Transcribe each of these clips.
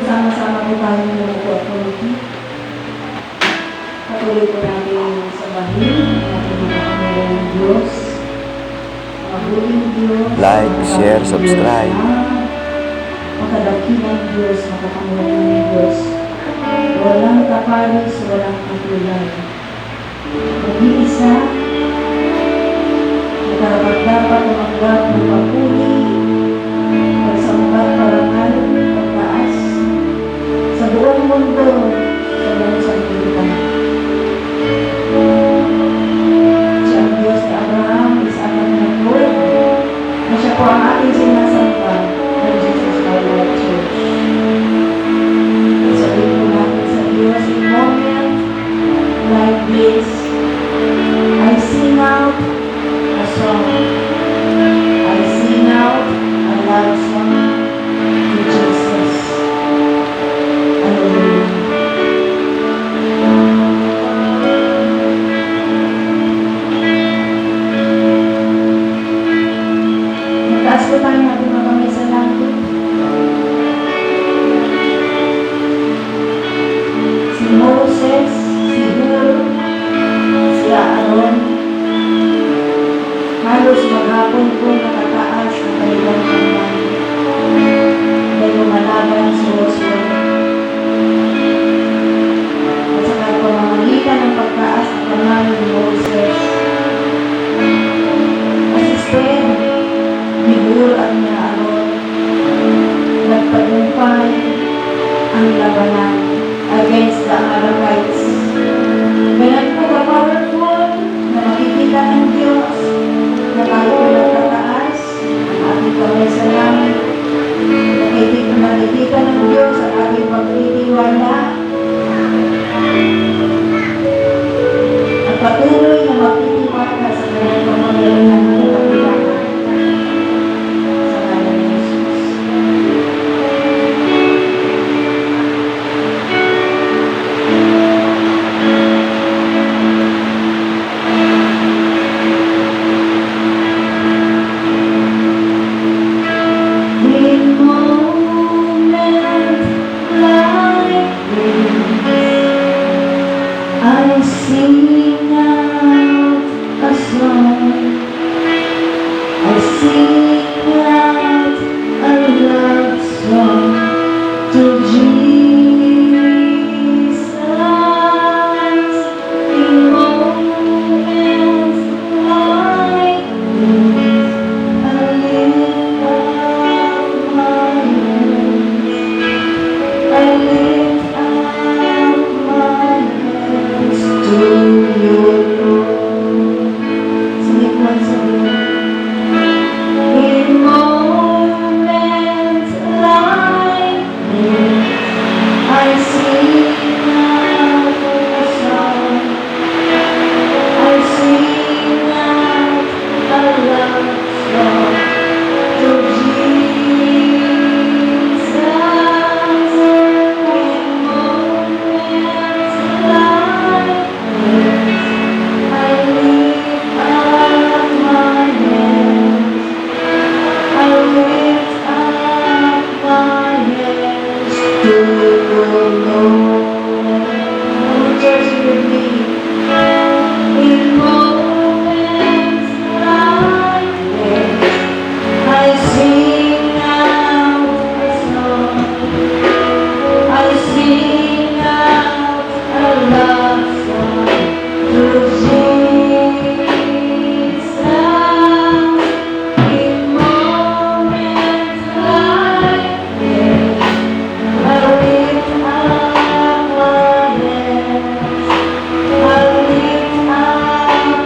Sama-sama po tayo lumuko at tumuki. Patuloy po natin sa bahil ng ating mga Panginoong Diyos. Mabuting Diyos. Like, share, subscribe. Makadakilang Diyos, makapangyarihang Diyos. Walang kaparis, walang katulad. Mag-iisa, dapat tumanggap ng papuri, pagsambat, parangal, pagtaas, sa buong mundo, sa buong sanlibutan. Siya ang Diyos ni Abraham, Isaac at Jacob, na siya po ang ating sinasamba ng Jesus our Lord Church. Sabihin po natin sa Diyos, in moment like this, I sing out a song. I sing out a love song to Jesus. Hallelujah. Magtaas po tayo natin mga kamay sa langit. Si Moses, si Hur, si Aaron, halos maghapon po nakataas ang kanilang kamay dahil lumalaban si Joshua. At sa pamamagitan ng pagtaas ng kamay ni Moses, asisten ni Hur at ni Aaron, nagtagumpay ang labanan against the Amalekites. Ganun po ka-powerful na makikita ng Diyos na tayo pinagtataas ang ating kamay sa langit. Nakikita ng Diyos ang ating pagtitiwala at patuloy na magtitiwala sa kanyang pamagitan ng kapilangan sa ngalan ni Jesus. I sing out a song. I sing out a love song to Jesus. In moments like this, I lift up my hands. I lift up my hands to your throne. Sing it once again. In moments like this, I sing out a song. I sing out a love song to Jesus. In moments like this, I lift up my hands. I lift up my hands to the Lord. Just with me. In moments like this, I sing out a song. I sing out a love song to Jesus. In moments like this, I lift up my hands. I lift up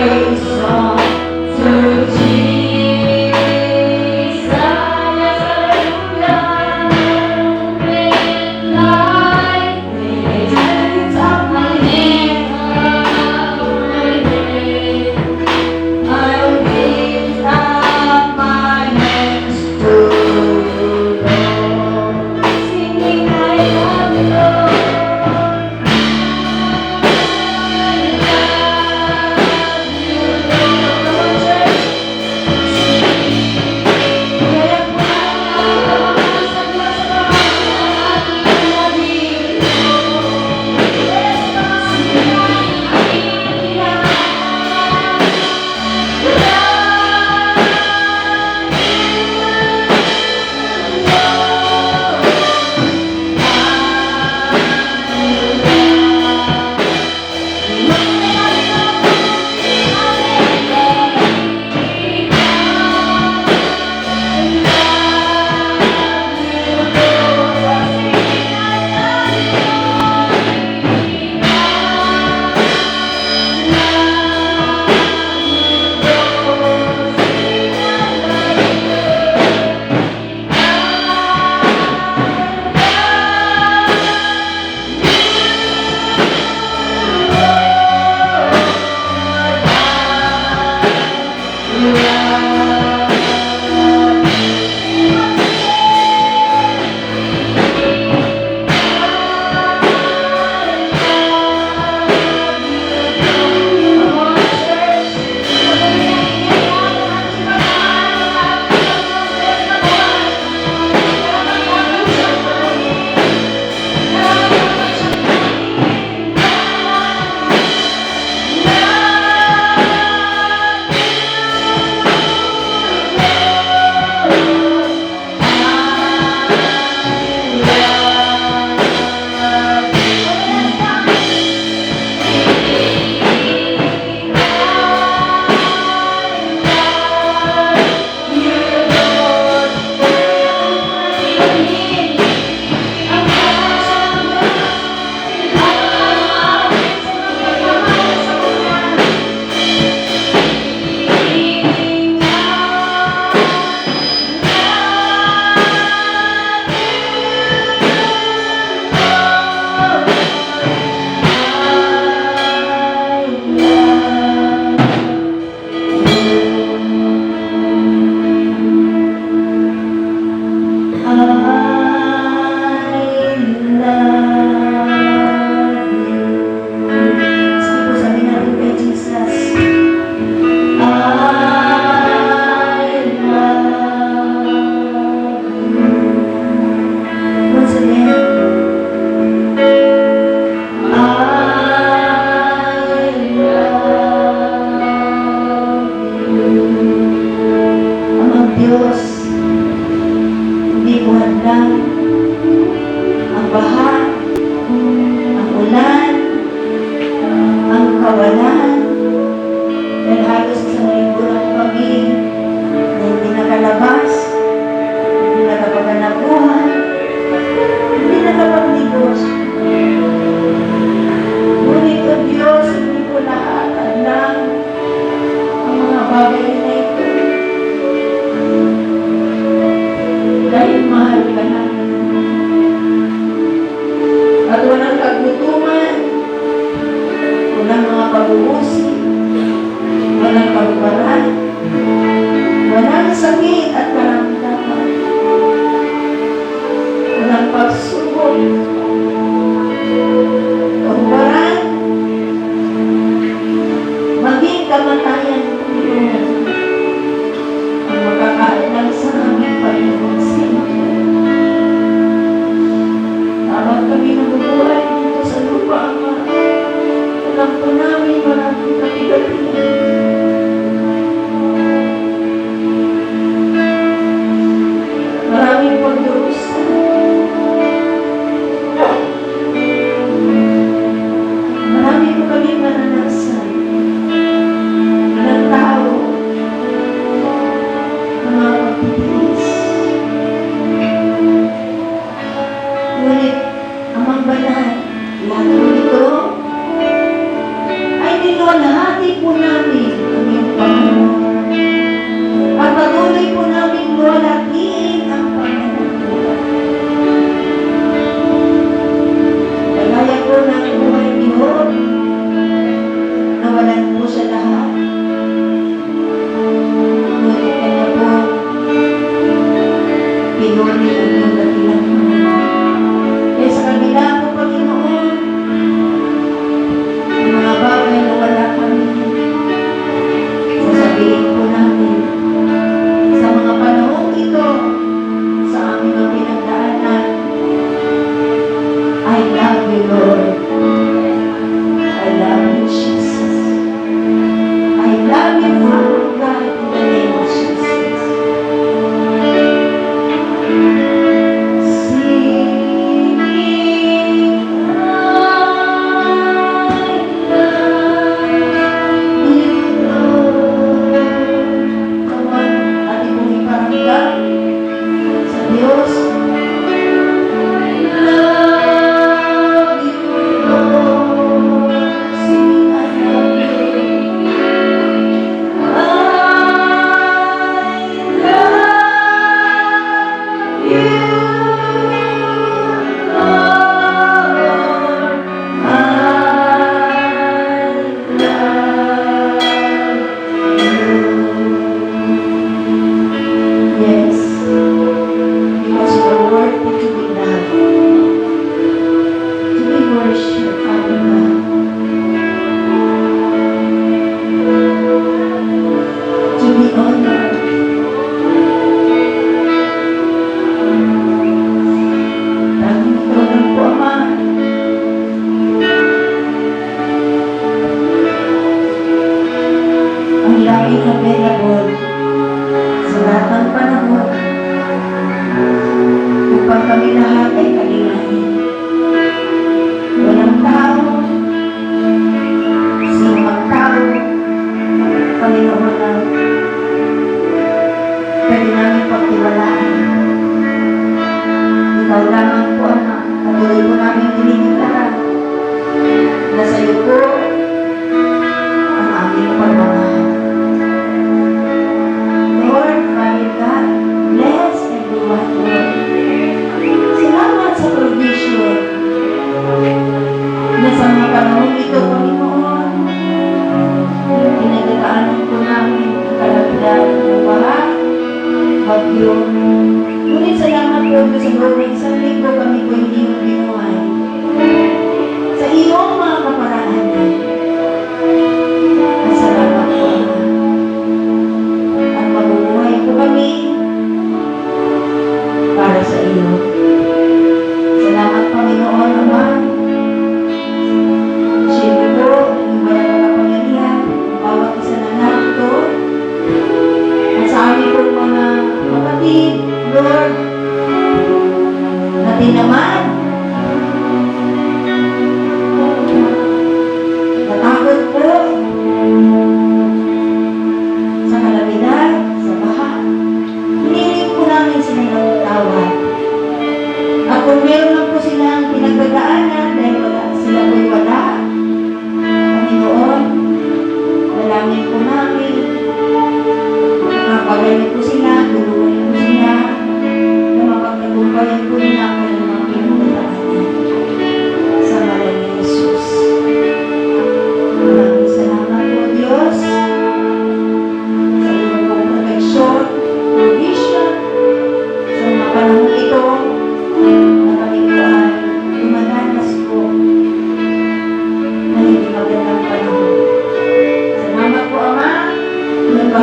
praise song to Jesus. Hallelujah. Like this, I lift up my hand. I lift up my hands to you, Lord, singing I love you, Lord. Lahat po ito ay niluwalhati po namin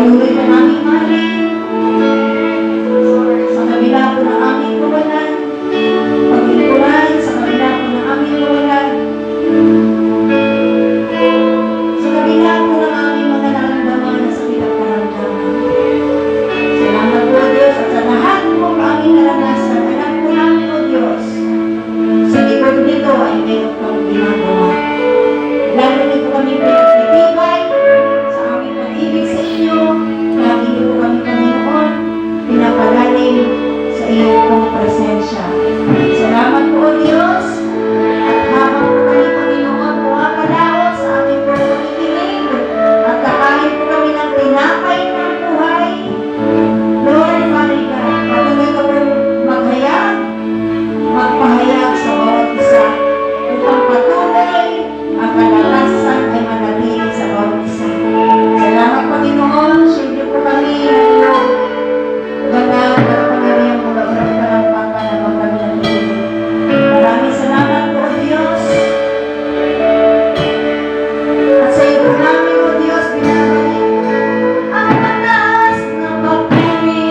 Patuloy po namin mahalin. Sa kabila po ng aming kawalan, paglingkuran sa kabila po ng aming kawalan, sa kabila po ng aming mga naramdaman na sakit at karamdaman. Salamat po Diyos at sa lahat po ng aming naranasan, alam po namin po Diyos, sa likod nito ay mayroon kang ginagawa. Lalo nito kami pinagtitibay sa aming pag-ibig sa inyo, lagi niyo po kami Panginoon, pinapalalim sa iyong pong presensya. Salamat po Diyos, at habang po kami Panginoon, pumapalaot sa aming pong pag-ibig, at kakain po kami ng tinapay ng buhay. Lord, Father God, patuloy ka po magpahayag sa bawat isa, upang patuloy ang kalakasan ay manatili sa bawat isa. Salamat Panginoon, shield niyo po kami ng iyong banal na kapangyarihan mula sa talampakan na kami nakikinig. Maraming salamat po Diyos. At sa iyo namin o Diyos, binabalik ang mataas na papuri,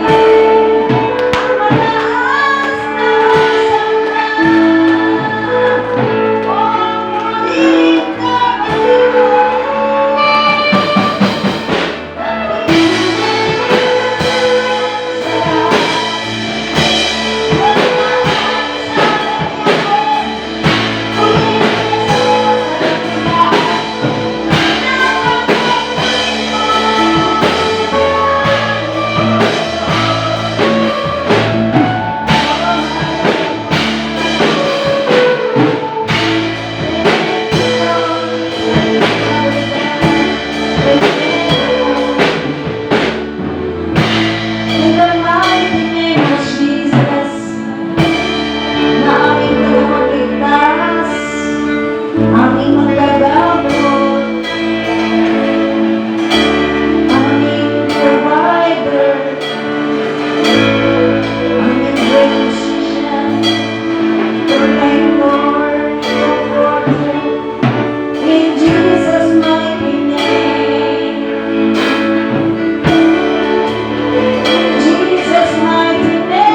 ang mataas na samba. O muling In the mighty name of Jesus, na aming tagapagligtas, aming maggagamot, aming provider, aming physician, protector, comforter, in Jesus' mighty name. Jesus' mighty name.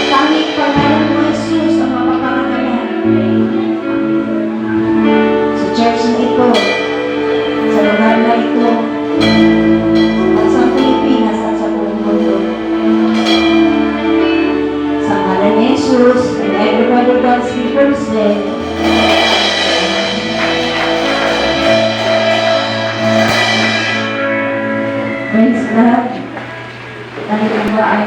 Tanging pangalan mo, Jesus, ang mapapangalanan sa church na ito, sa lugar na ito, at sa Pilipinas at sa buong mundo. Sa ngalan ni Jesus, and everybody God's people say, praise God. Dahil ang ba ay